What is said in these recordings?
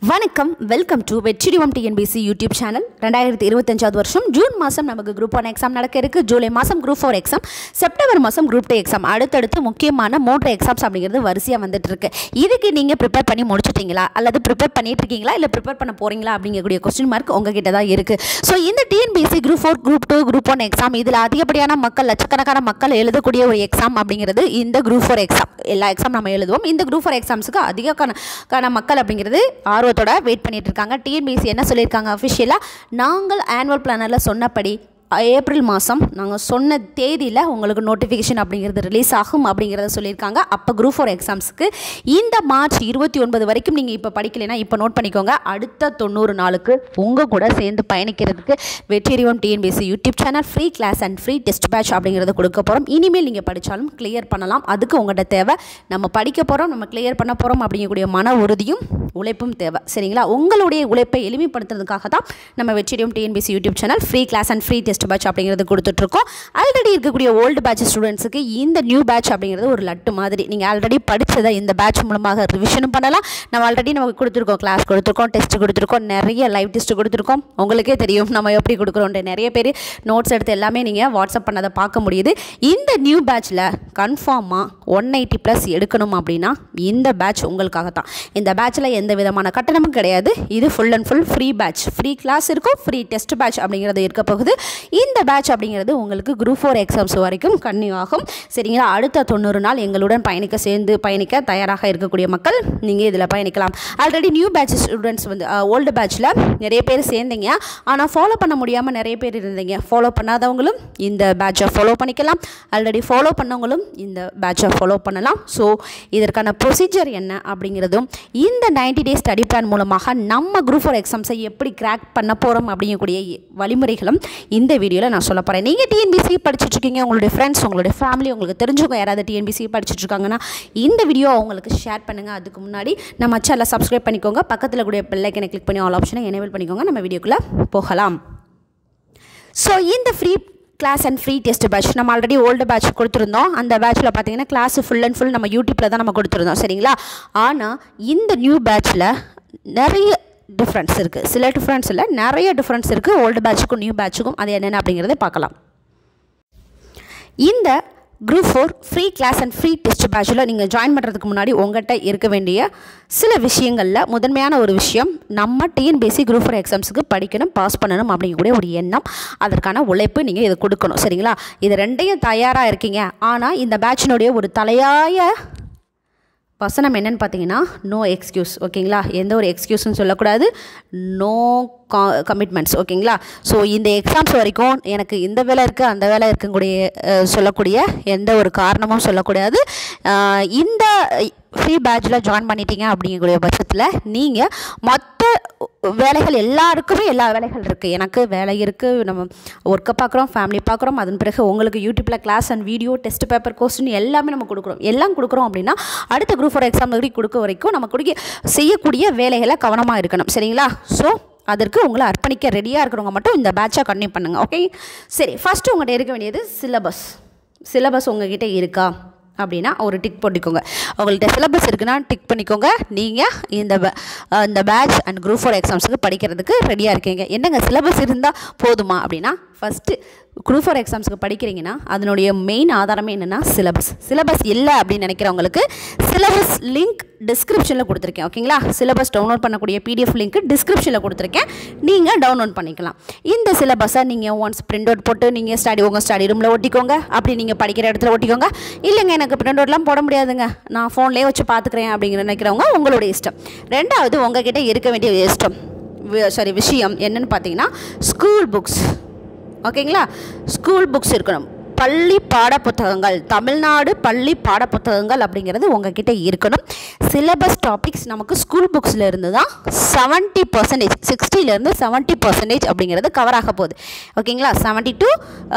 வணக்கம் welcome to வெற்றிடிவம் TNPSC YouTube channel 2025 வருஷம் ஜூன் மாதம் நமக்கு குரூப் 1 எக்ஸாம் நடக்க இருக்குது. ஜூலை மாதம் குரூப் 4 எக்ஸாம், செப்டம்பர் மாதம் குரூப் 2 எக்ஸாம், அடுத்தடுத்து முக்கியமான 3 எக்ஸாம்ஸ் அப்படிங்கிறது வரிசையாக வந்துட்டு இருக்கு. இதுக்கு நீங்கள் ப்ரிப்பேர் பண்ணி முடிச்சிட்டிங்களா அல்லது ப்ரிப்பேர் பண்ணிட்டு இருக்கீங்களா இல்லை ப்ரிப்பேர் பண்ண போகிறீங்களா அப்படிங்கக்கூடிய கொஸ்டின் மார்க் உங்ககிட்ட தான் இருக்குது. ஸோ இந்த TNPSC group 4 group 2 group 1 exam இதில் அதிகப்படியான மக்கள் லட்சக்கணக்கான மக்கள் எழுதக்கூடிய ஒரு எக்ஸாம் அப்படிங்கிறது இந்த குரூப் 4 எக்ஸாம். எல்லா எக்ஸாம் நம்ம எழுதுவோம். இந்த குரூப் 4 எக்ஸாம்ஸுக்கு அதிகமான மக்கள் அப்படிங்கிறது ஆர்வத்தோட வெயிட் பண்ணிட்டு இருக்காங்க. டிஎன்பிசி என்ன சொல்லியிருக்காங்க அஃபிஷியலாக, நாங்கள் ஆனுவல் பிளானரில் சொன்னபடி ஏப்ரல் மாதம் நாங்கள் சொன்ன தேதியில் உங்களுக்கு நோட்டிஃபிகேஷன் அப்படிங்கிறது ரிலீஸ் ஆகும் அப்படிங்கிறத சொல்லியிருக்காங்க. அப்போ குரூப் 4 எக்ஸாம்ஸுக்கு இந்த மார்ச் 29 வரைக்கும் நீங்கள் இப்போ படிக்கலைன்னா இப்போ நோட் பண்ணிக்கோங்க. அடுத்த 90 நாளுக்கு உங்கள் கூட சேர்ந்து பயணிக்கிறதுக்கு வெற்றிடிவம் TNPSC YouTube channel free class and free test batch அப்படிங்கிறத கொடுக்க போகிறோம். இனிமேல் நீங்கள் படித்தாலும் கிளியர் பண்ணலாம். அதுக்கு உங்கள்கிட்ட தேவை நம்ம படிக்க போகிறோம், நம்ம கிளியர் பண்ண போகிறோம் அப்படிங்கக்கூடிய மன உறுதியும் உழைப்பும் தேவை. சரிங்களா? உங்களுடைய உழைப்பை எளிமைப்படுத்துறதுக்காக தான் நம்ம வெற்றிடிவம் TNPSC YouTube channel free class and free test batch அப்படிங்கிறது கொடுத்துட்ருக்கோம். ஆல்ரெடி இருக்கக்கூடிய ஓல்டு பேட்ச் ஸ்டூடெண்ட்ஸுக்கு இந்த நியூ பேட்ச் அப்படிங்கிறது ஒரு லட்டு மாதிரி. நீங்கள் ஆல்ரெடி படித்ததை இந்த பேட்ச் மூலமாக ரிவிஷனும் பண்ணலாம். நம்ம ஆல்ரெடி நமக்கு கொடுத்துருக்கோம், கிளாஸ் கொடுத்துருக்கோம், டெஸ்ட் கொடுத்துருக்கோம், நிறைய லைவ் டெஸ்ட் கொடுத்துருக்கோம். உங்களுக்கே தெரியும் நம்ம எப்படி கொடுக்குறோன்ட்டு. நிறைய பேர் நோட்ஸ் எடுத்து எல்லாமே நீங்கள் வாட்ஸ்அப் பண்ணதை பார்க்க முடியுது. இந்த நியூ பேட்சில் கன்ஃபார்மாக 180+ எடுக்கணும் அப்படின்னா இந்த பேட்ச் உங்களுக்காக தான். இந்த பேட்சில் எந்த விதமான கட்டணமும் கிடையாது. இது full and full free batch. Free class இருக்கும், ஃப்ரீ டெஸ்ட் பேட்ச் அப்படிங்கிறது இருக்க போகுது. இந்த பேட்ச் அப்படிங்கிறது உங்களுக்கு குரூப் 4 எக்ஸாம்ஸ் வரைக்கும் கன்டினியூ ஆகும். சரிங்களா? அடுத்த 90 நாள் எங்களுடன் பயணிக்க தயாராக இருக்கக்கூடிய மக்கள் நீங்கள் இதில் பயணிக்கலாம். ஆல்ரெடி நியூ பேட்ச் ஸ்டூடெண்ட்ஸ் வந்து ஓல்டு பேட்சில் நிறைய பேர் சேர்ந்தீங்க, ஆனால் ஃபாலோ பண்ண முடியாமல் நிறைய பேர் இருந்தீங்க. ஃபாலோ பண்ணாதவங்களும் இந்த பேட்சை ஃபாலோ பண்ணிக்கலாம். ஆல்ரெடி ஃபாலோ பண்ணவங்களும் இந்த பேட்சை ஃபாலோ பண்ணலாம். ஸோ இதற்கான ப்ரொசீஜர் என்ன அப்படிங்கிறதும் இந்த 90 டேஸ் ஸ்டடி பிளான் மூலமாக நம்ம குரூப் 4 எக்ஸாம்ஸை எப்படி கிராக் பண்ண போகிறோம் அப்படிங்கக்கூடிய வழிமுறைகளும் இந்த வீடியோவில் நான் சொல்ல போகிறேன். நீங்கள் டிஎன்பிசி படிச்சுட்ருக்கீங்க, உங்களுடைய ஃப்ரெண்ட்ஸ், உங்களுடைய ஃபேமிலி, உங்களுக்கு தெரிஞ்சவங்க யாராவது டிஎன்பிசி படிச்சுட்ருக்காங்கன்னா இந்த வீடியோ அவங்களுக்கு ஷேர் பண்ணுங்கள். அதுக்கு முன்னாடி நம்ம சேனலை சப்ஸ்கிரைப் பண்ணிக்கோங்க. பக்கத்தில் கூடிய பெல் ஐக்கனை கிளிக் பண்ணி ஆல் ஆப்ஷனை எனேபிள் பண்ணிக்கோங்க. நம்ம வீடியோக்குள்ளே போகலாம். ஸோ இந்த free class and free test batch நம்ம ஆல்ரெடி ஓல்டு பேட்ச் கொடுத்துருந்தோம். அந்த பேட்சில் பார்த்தீங்கன்னா கிளாஸ் ஃபுல் அண்ட் ஃபுல் நம்ம யூடியூப்பில் தான் நம்ம கொடுத்துருந்தோம். சரிங்களா? ஆனால் இந்த நியூ பேட்சில் நிறைய டிஃப்ரென்ஸ் இருக்குது. சில டிஃப்ரென்ஸ் இல்லை, நிறைய டிஃப்ரென்ஸ் இருக்குது ஓல்டு பேட்சுக்கும் நியூ பேட்சுக்கும். அது என்னென்ன அப்படிங்கிறத பார்க்கலாம். இந்த group 4 free class and free test பேட்சில் நீங்கள் ஜாயின் பண்ணுறதுக்கு முன்னாடி உங்கள்கிட்ட இருக்க வேண்டிய சில விஷயங்களில் முதன்மையான ஒரு விஷயம், நம்ம டிஎன்பிசி குரூப் 4 எக்ஸாம்ஸுக்கு படிக்கணும், பாஸ் பண்ணணும் அப்படிங்கக்கூடிய ஒரு எண்ணம், அதற்கான உழைப்பு நீங்கள் இதை கொடுக்கணும். சரிங்களா? இது ரெண்டையும் தயாராக இருக்கீங்க. ஆனால் இந்த பேட்சினுடைய ஒரு தலையாய வசனம் என்னன்னு பார்த்தீங்கன்னா நோ எக்ஸ்கியூஸ். ஓகேங்களா? எந்த ஒரு எக்ஸ்கியூஸும் சொல்லக்கூடாது. No commitments. ஓகேங்களா? ஸோ இந்த எக்ஸாம்ஸ் வரைக்கும் எனக்கு இந்த வேலை இருக்குது அந்த வேலை இருக்கக்கூடிய சொல்லக்கூடிய எந்த ஒரு காரணமும் சொல்லக்கூடாது. இந்த ஃப்ரீ பேட்சில் ஜாயின் பண்ணிட்டீங்க அப்படிங்கக்கூடிய பட்சத்தில் நீங்கள் மற்ற வேலைகள் எல்லாருக்குமே எல்லா வேலைகள் இருக்குது. எனக்கு வேலை இருக்குது, நம்ம ஒர்க்கை பார்க்குறோம், ஃபேமிலி பார்க்குறோம், அதன் பிறகு உங்களுக்கு யூடியூப்பில் class and video, test paper, question எல்லாமே நம்ம கொடுக்குறோம். எல்லாம் கொடுக்குறோம் அப்படின்னா அடுத்த குரூப் 4 எக்ஸாம் கொடுக்க வரைக்கும் நம்ம செய்யக்கூடிய வேலைகளை கவனமாக இருக்கணும். சரிங்களா? ஸோ அதற்கு உங்களை அர்ப்பணிக்க ரெடியாக இருக்கிறவங்க மட்டும் இந்த பேட்சை கண்டினியூ பண்ணுங்கள். ஓகே? சரி, ஃபஸ்ட்டு உங்கள்கிட்ட இருக்க வேண்டியது சிலபஸ் உங்கள்கிட்ட இருக்கா அப்படின்னா ஒரு டிக் போட்டுக்கோங்க. உங்கள்கிட்ட சிலபஸ் இருக்குன்னா டிக் பண்ணிக்கோங்க. நீங்கள் இந்த பேட்ச் அண்ட் குரூப் 4 எக்ஸாம்ஸுக்கு படிக்கிறதுக்கு ரெடியாக இருக்கீங்க. என்னங்க சிலபஸ் இருந்தால் போதுமா அப்படின்னா, ஃபஸ்ட்டு குரூப் 4 எக்ஸாம்ஸுக்கு படிக்கிறீங்கன்னா அதனுடைய மெயின் ஆதாரமே என்னென்னா சிலபஸ் இல்லை அப்படின்னு நினைக்கிறவங்களுக்கு சிலபஸ் லிங்க் டிஸ்கிரிப்ஷனில் கொடுத்துருக்கேன். ஓகேங்களா? சிலபஸ் டவுன்லோட் பண்ணக்கூடிய பிடிஎஃப் லிங்க் டிஸ்கிரிப்ஷனில் கொடுத்துருக்கேன். நீங்கள் டவுன்லோட் பண்ணிக்கலாம். இந்த சிலபஸை நீங்கள் ஒன்ஸ் பிரிண்ட் அவுட் போட்டு நீங்கள் உங்கள் ஸ்டடி ரூமில் ஒட்டிக்கோங்க. அப்படி நீங்கள் படிக்கிற இடத்துல ஒட்டிக்கோங்க. இல்லைங்க எனக்கு பிரிண்ட் அவுட்லாம் போட முடியாதுங்க, நான் ஃபோன்லேயே வச்சு பார்த்துக்கிறேன் அப்படிங்கிற நினைக்கிறவங்க உங்களுடைய இஷ்டம். ரெண்டாவது உங்ககிட்ட இருக்க வேண்டிய விஷயம் என்னென்னு பார்த்தீங்கன்னா ஸ்கூல் புக்ஸ். ஓகேங்களா? ஸ்கூல் புக்ஸ் இருக்கணும். பள்ளி பாட புத்தகங்கள், தமிழ்நாடு பள்ளி பாட புத்தகங்கள் அப்படிங்கிறது உங்ககிட்ட இருக்கணும். சிலபஸ் டாபிக்ஸ் நமக்கு ஸ்கூல் புக்ஸில் இருந்து தான் 70%, 60% 70% அப்படிங்கிறது கவர் ஆக போகுது. ஓகேங்களா? 60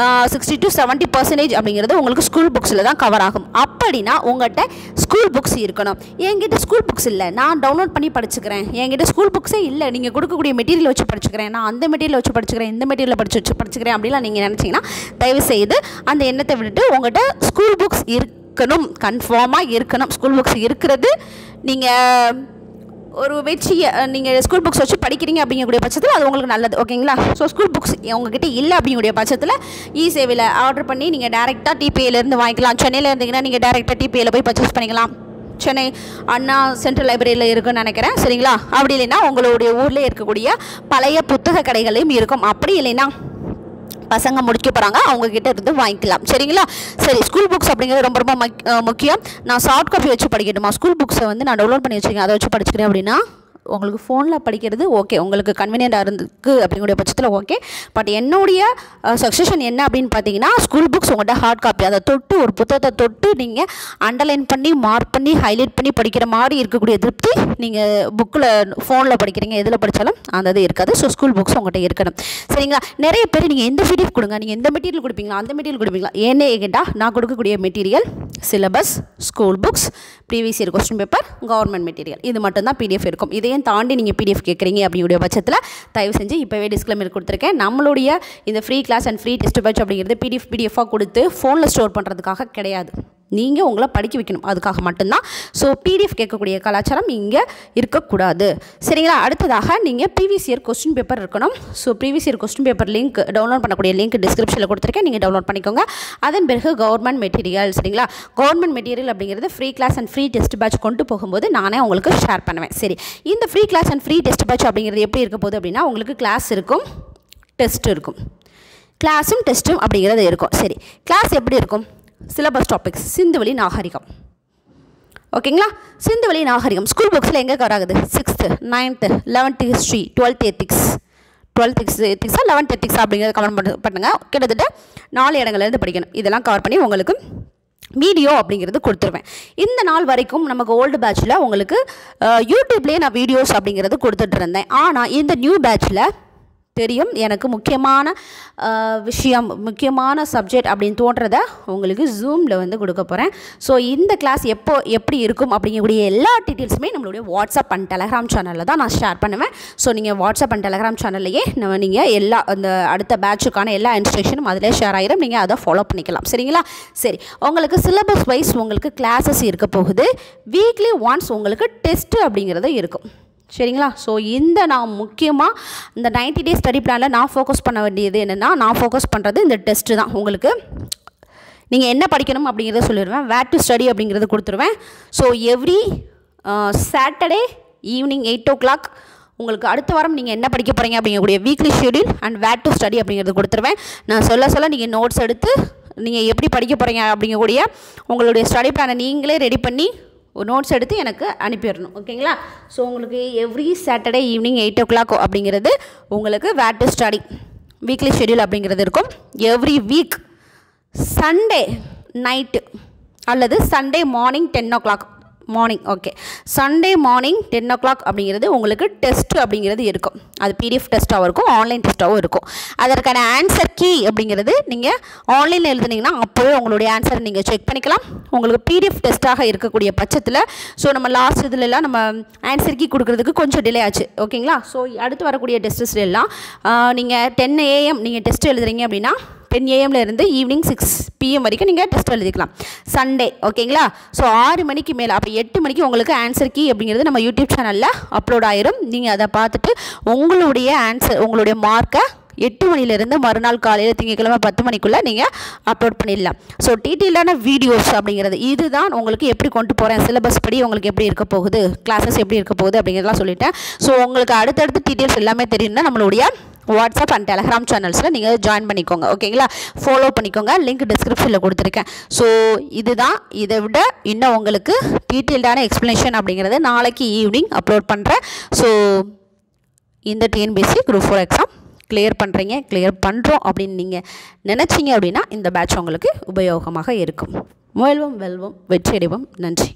to 70% அப்படிங்கிறது உங்களுக்கு ஸ்கூல் புக்ஸில் தான் கவர் ஆகும். அப்படின்னா உங்கள்கிட்ட ஸ்கூல் புக்ஸ் இருக்கணும். என்கிட்ட ஸ்கூல் புக்ஸ் இல்லை, நான் டவுன்லோட் பண்ணி படிச்சுக்கிறேன், என்கிட்ட ஸ்கூல் புக்ஸே இல்லை, நீங்கள் கொடுக்கக்கூடிய மெட்டீரியல் வச்சு படிச்சுக்கிறேன், நான் அந்த மெட்டீரியல் வச்சு படிச்சுக்கிறேன், இந்த மெட்டீரியல் படிச்சுக்கிறேன் அப்படிலாம் நீங்கள் நினச்சிங்கன்னா தயவுசெய்து அந்த எண்ணத்தை விட்டுட்டு உங்கள்கிட்ட ஸ்கூல் புக்ஸ் இருக்கணும், கன்ஃபார்மாக இருக்கணும். ஸ்கூல் புக்ஸ் இருக்கிறது நீங்கள் ஒரு வெற்றியை நீங்கள் ஸ்கூல் புக்ஸ் வச்சு படிக்கிறீங்க அப்படிங்கக்கூடிய பட்சத்தில் அது உங்களுக்கு நல்லது. ஓகேங்களா? ஸோ ஸ்கூல் புக்ஸ் உங்ககிட்ட இல்லை அப்படிங்கக்கூடிய பட்சத்தில் இ-சேவையில் ஆர்டர் பண்ணி நீங்கள் டேரெக்டாக டிபிஏலேருந்து வாங்கிக்கலாம். சென்னையில் இருந்தீங்கன்னா நீங்கள் டேரெக்டாக டிபிஏயில் போய் பர்ச்சேஸ் பண்ணிக்கலாம். சென்னை அண்ணா சென்ட்ரல் லைப்ரரியில் இருக்குன்னு நினைக்கிறேன். சரிங்களா? அப்படி இல்லைன்னா உங்களுடைய ஊரில் இருக்கக்கூடிய பழைய புத்தக கடைகளையும் இருக்கும். அப்படி இல்லைன்னா பசங்க முடிக்க போகிறாங்க, அவங்கக்கிட்ட இருந்து வாங்கிக்கலாம். சரிங்களா? சரி, ஸ்கூல் புக்ஸ் அப்படிங்கிறது ரொம்ப ரொம்ப முக்கியம். நான் சாஃப்ட் காப்பி வச்சு படிக்கட்டுமா? ஸ்கூல் புக்ஸை வந்து நான் டவுன்லோட் பண்ணி வச்சுருக்கேன், அதை வச்சு படிச்சுக்கிறேன் அப்படின்னா உங்களுக்கு ஃபோனில் படிக்கிறது ஓகே, உங்களுக்கு கன்வீனியண்ட்டாக இருந்துக்கு அப்படிங்கிற பட்சத்தில் ஓகே. பட் என்னுடைய சஜஷன் என்ன அப்படின்னு பார்த்தீங்கன்னா, ஸ்கூல் புக்ஸ் உங்கள்கிட்ட ஹார்ட் காப்பி, அதை தொட்டு ஒரு புத்தகத்தை தொட்டு நீங்கள் அண்டர்லைன் பண்ணி மார்க் பண்ணி ஹைலைட் பண்ணி படிக்கிற மாதிரி இருக்கக்கூடிய திருப்தி நீங்கள் புக்கில் ஃபோனில் படிக்கிறீங்க எதில் படித்தாலும் அந்த இது இருக்காது. ஸோ ஸ்கூல் புக்ஸ் உங்கள்கிட்ட இருக்கணும். சரிங்களா? நிறைய பேர் நீங்கள் எந்த PDF கொடுங்க, நீங்கள் எந்த மெட்டீரியல் கொடுப்பீங்களா அந்த மெட்டீரியல் கொடுப்பீங்களா? ஏன்னே கேட்டால் நான் கொடுக்கக்கூடிய material syllabus, school books, previous year question paper, government material, இது மட்டும்தான் PDF இருக்கும். இதையும் தாண்டி நீங்கள் PDF கேட்குறீங்க அப்படிங்கிற பட்சத்தில் தயவு செஞ்சு இப்போவே டிஸ்க்ளைமர் கொடுத்துருக்கேன். நம்மளுடைய இந்த free class and free test batch அப்படிங்கிறது PDF கொடுத்து ஃபோனில் ஸ்டோர் பண்ணுறதுக்காக கிடையாது. நீங்கள் உங்களை படிக்க வைக்கணும், அதுக்காக மட்டும்தான். ஸோ PDF கேட்கக்கூடிய கலாச்சாரம் இங்கே இருக்கக்கூடாது. சரிங்களா? அடுத்ததாக நீங்கள் ப்ரீவியஸ் இயர் கொஸ்டின் பேப்பர் இருக்கணும். So previous year question paper link download பண்ணக்கூடிய லிங்க் டிஸ்கிரிப்ஷனில் கொடுத்துருக்கேன், நீங்கள் டவுன்லோட் பண்ணிக்கோங்க. அதன் பிறகு கவர்மெண்ட் மெட்டீரியல். சரிங்களா? கவர்மெண்ட் மெட்டீரியல் அப்படிங்கிறது free class and free test batch கொண்டு போகும்போது நானே உங்களுக்கு ஷேர் பண்ணுவேன். சரி, இந்த free class and free test batch அப்படிங்கிறது எப்படி இருக்க போகுது அப்படின்னா, உங்களுக்கு கிளாஸ் இருக்கும், டெஸ்ட் இருக்கும். கிளாஸும் டெஸ்ட்டும் அப்படிங்கிறது இருக்கும். சரி, கிளாஸ் எப்படி இருக்கும்? சிலபஸ் டாபிக்ஸ் சிந்துவெளி நாகரிகம். ஓகேங்களா? சிந்துவெளி நாகரிகம் ஸ்கூல் புக்ஸில் எங்கே கவர் ஆகுது? 6th 9th 11th history, 12th ethics, 12th எத்திக்ஸா 11th எத்திக்ஸா அப்படிங்கிறத கமெண்ட் பண்ணுங்க. கிட்டத்தட்ட 4 இடங்கள்லேருந்து படிக்கணும். இதெல்லாம் கவர் பண்ணி உங்களுக்கு வீடியோ அப்படிங்கிறது கொடுத்துருவேன். இந்த நாள் வரைக்கும் நமக்கு ஓல்டு பேட்சில் உங்களுக்கு யூடியூப்லேயே நான் வீடியோஸ் அப்படிங்கிறது கொடுத்துட்டு இருந்தேன். ஆனால் இந்த நியூ பேட்சில் தெரியும் எனக்கு முக்கியமான விஷயம், முக்கியமான சப்ஜெக்ட் அப்படின்னு தோன்றதை உங்களுக்கு ஜூமில் வந்து கொடுக்க போகிறேன். ஸோ இந்த கிளாஸ் எப்படி இருக்கும் அப்படிங்கக்கூடிய எல்லா டீட்டெயில்ஸுமே நம்மளுடைய வாட்ஸ்அப் அண்ட் டெலகிராம் சேனலில் தான் நான் ஷேர் பண்ணுவேன். ஸோ நீங்கள் வாட்ஸ்அப் அண்ட் டெலகிராம் சேனல்லையே நீங்கள் எல்லா அந்த அடுத்த பேட்சுக்கான எல்லா இன்ஸ்ட்ரக்ஷனும் அதிலே ஷேர் ஆகிடும், நீங்கள் அதை ஃபாலோ பண்ணிக்கலாம். சரிங்களா? சரி, உங்களுக்கு சிலபஸ் வைஸ் உங்களுக்கு கிளாஸஸ் இருக்க போகுது. வீக்லி ஒன்ஸ் உங்களுக்கு டெஸ்ட்டு அப்படிங்கிறது இருக்கும். சரிங்களா? ஸோ இந்த நான் முக்கியமாக இந்த 90 days ஸ்டடி பிளானில் நான் ஃபோக்கஸ் பண்ண வேண்டியது என்னென்னா, நான் ஃபோக்கஸ் பண்ணுறது இந்த டெஸ்ட்டு தான். உங்களுக்கு நீங்கள் என்ன படிக்கணும் அப்படிங்கிறத சொல்லிடுவேன், வேர் டு ஸ்டடி அப்படிங்கிறது கொடுத்துருவேன். So every Saturday evening 8 o'clock உங்களுக்கு அடுத்த வாரம் நீங்கள் என்ன படிக்க போகிறீங்க அப்படிங்கக்கூடிய weekly schedule and where to study அப்படிங்கிறது கொடுத்துருவேன். நான் சொல்ல நீங்கள் நோட்ஸ் எடுத்து நீங்கள் எப்படி படிக்க போகிறீங்க அப்படிங்கக்கூடிய உங்களுடைய ஸ்டடி பிளானை நீங்களே ரெடி பண்ணி ஒரு நோட்ஸ் எடுத்து எனக்கு அனுப்பிடணும். ஓகேங்களா? ஸோ உங்களுக்கு எவ்ரி சாட்டர்டே ஈவினிங் 8 o'clock அப்படிங்கிறது உங்களுக்கு வேர் டு ஸ்டடி வீக்லி ஷெடியூல் அப்படிங்கிறது இருக்கும். எவ்ரி வீக் சண்டே நைட்டு அல்லது Sunday morning 10 o'clock morning. Okay, Sunday morning 10 o'clock அப்படிங்கிறது உங்களுக்கு டெஸ்ட்டு அப்படிங்கிறது இருக்கும். அது PDF டெஸ்ட்டாகவும் இருக்கும், ஆன்லைன் டெஸ்ட்டாகவும் இருக்கும். அதற்கான ஆன்சர் கீ அப்படிங்கிறது நீங்கள் ஆன்லைனில் எழுதுனீங்கன்னா அப்போவே உங்களுடைய ஆன்சரை நீங்கள் செக் பண்ணிக்கலாம். உங்களுக்கு PDF டெஸ்ட்டாக இருக்கக்கூடிய பட்சத்தில் ஸோ நம்ம லாஸ்ட் இதிலெல்லாம் நம்ம ஆன்சர் கீ கொடுக்குறதுக்கு கொஞ்சம் டிலே ஆச்சு. ஓகேங்களா? ஸோ அடுத்து வரக்கூடிய டெஸ்ட்ஸ்லாம் நீங்கள் 10 AM நீங்கள் டெஸ்ட் எழுதுறீங்க அப்படின்னா 10 AM இருந்து ஈவினிங் 6 PM வரைக்கும் நீங்கள் டெஸ்ட் எழுதிக்கலாம் சண்டே. ஓகேங்களா? ஸோ 6 மணிக்கு மேலே அப்போ 8 மணிக்கு உங்களுக்கு ஆன்சர் கீ அப்படிங்கிறது நம்ம யூடியூப் சேனலில் அப்லோட் ஆயிரும். நீங்கள் அதை பார்த்துட்டு உங்களுடைய ஆன்சர் உங்களுடைய மார்க்கை 8 மணிலேருந்து மறுநாள் காலையில் திங்கட்கிழமை 10 மணிக்குள்ளே நீங்கள் அப்லோட் பண்ணிடலாம். ஸோ டீட்டெயிலான வீடியோஸ் அப்படிங்கிறது இதுதான் உங்களுக்கு எப்படி கொண்டு போகிறேன், சிலபஸ் படி உங்களுக்கு எப்படி இருக்க போகுது, கிளாஸஸ் எப்படி இருக்க போகுது அப்படிங்கிறதெல்லாம் சொல்லிட்டேன். ஸோ உங்களுக்கு அடுத்தடுத்து டீட்டெயில்ஸ் எல்லாமே தெரியும்னா நம்மளுடைய வாட்ஸ்அப் அண்ட் டெலகிராம் சேனல்ஸில் நீங்கள் ஜாயின் பண்ணிக்கோங்க. ஓகேங்களா? ஃபாலோ பண்ணிக்கோங்க, லிங்க் டிஸ்கிரிப்ஷனில் கொடுத்துருக்கேன். ஸோ இதுதான், இதை விட இன்னும் உங்களுக்கு டீட்டெயில்டான எக்ஸ்ப்ளனேஷன் அப்படிங்கிறது நாளைக்கு ஈவினிங் அப்லோட் பண்ணுறேன். ஸோ இந்த TNPSC Group 4 எக்ஸாம் கிளியர் பண்ணுறோம் அப்படின்னு நீங்கள் நினச்சிங்க அப்படின்னா இந்த பேட்ச் உங்களுக்கு உபயோகமாக இருக்கும். முயல்வோம் வெல்வோம் வெற்றியடைவோம். நன்றி.